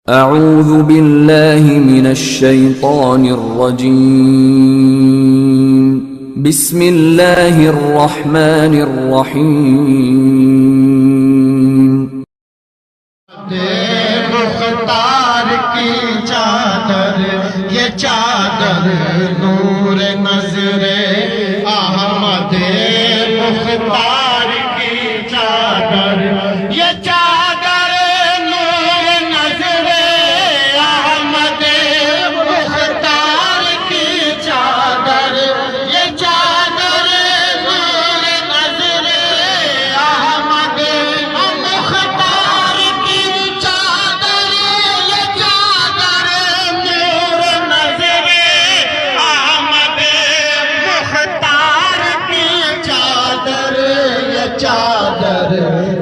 اعوذ باللہ من الشیطان الرجیم بسم اللہ الرحمن الرحیم مختار کی چادر یہ چادر نور نظر احمد مختار کی چادر یہ چادر نور نظر احمد مختار کی چادر یہ چادر نور نظر احمد مختار کی چادر یہ چادر نور نظر احمد مختار کی چادر یہ چادر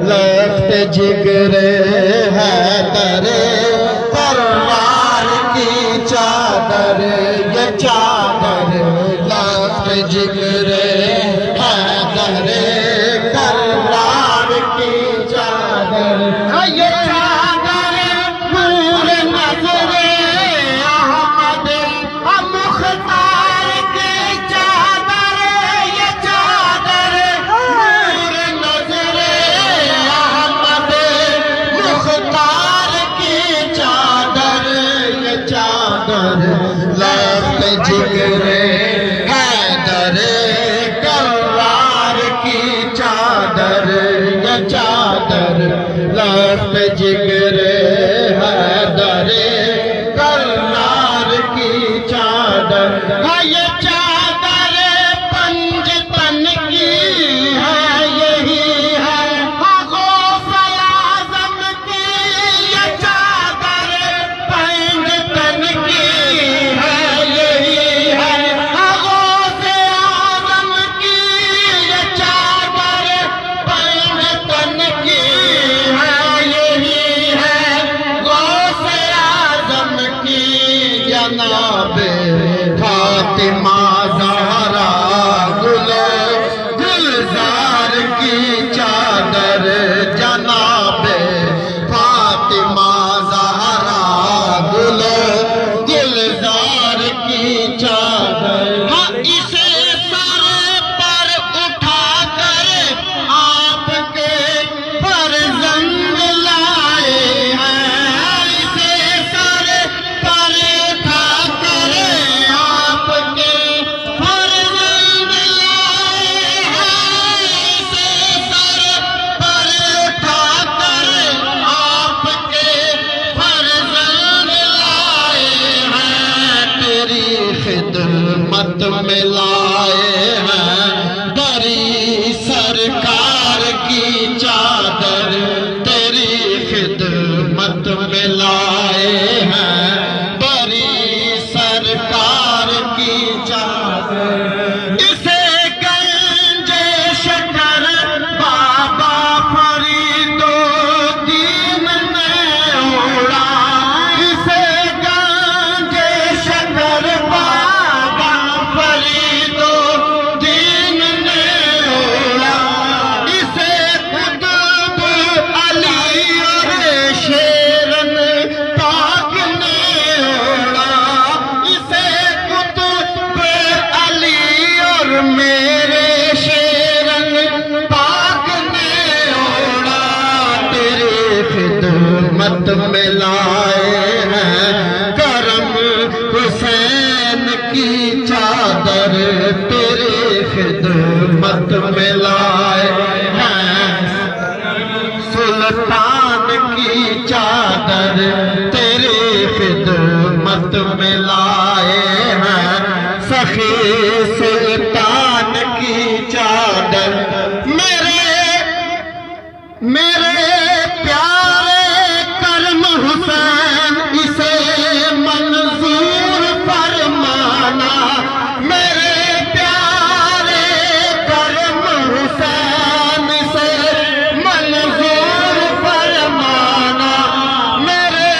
لخت جگر حیدر پروار کی چادر یہ چادر لخت جگر حیدر پروار کی چادر یہ چادر نور نظر احمد مختار کی چادر یہ چادر نور نظر احمد مختار کی چادر یہ چادر لخت جگر حیدر کرار کی چادر یہ چادر لخت جگر حیدر کرار کی چادر یہ چادر پنج تن کی ہے یہی ہے غوث اعظم کی یہ چادر پنج تن کی ہے یہی ہے غوث اعظم کی یہ چادر پنج تن کی ہے یہی ہے غوث اعظم کی جناب فاطمہ زہرا گلزار کی چادر جناب فاطمہ زہرا گلزار کی چادر اسے سر پر اٹھا کر آپ کے فرزند لائے ہیں اسے سر پر اٹھا کر آپ کے فرزند لائے ہیں اسے سر پر اٹھا کر آپ کے فرزند لائے ہیں تیری خدمت میں لائے ہیں بری سرکار کی چادر تیری خدمت میں لائے ہیں بری سرکار کی چادر اسے گنج شکر بابا فریدالدین نے اوڑا اسے گنج شکر بابا فریدالدین نے اوڑا اسے قطب علی اور شیرن پاک نے اوڑا اسے قطب علی اور میرے شیرن پاک نے اوڑا تیرے خدمت میں لائے ہیں کرم حسین کی چادر تیرے خدمت میں لائے ہیں سلطان کی چادر تیرے خدمت میں لائے ہیں سخی سلطان کی چادر میرے پیارے کرم حسین اسے منظور فرمانا میرے پیارے کرم حسین اسے منظور فرمانا میرے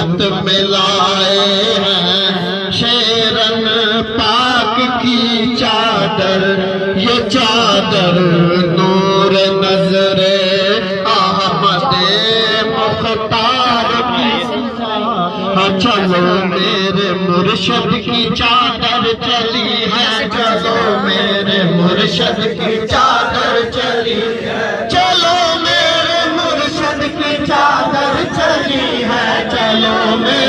امت میں لائے ہیں شیرن پاک کی چادر، یہ چادر نور نظر احمد مختار کی۔ چلو میرے مرشد کی چادر چلی ہے، چلو میرے مرشد کی چادر چلی ہے، چلو میرے مرشد کی چادر چلی ہے، چلو میرے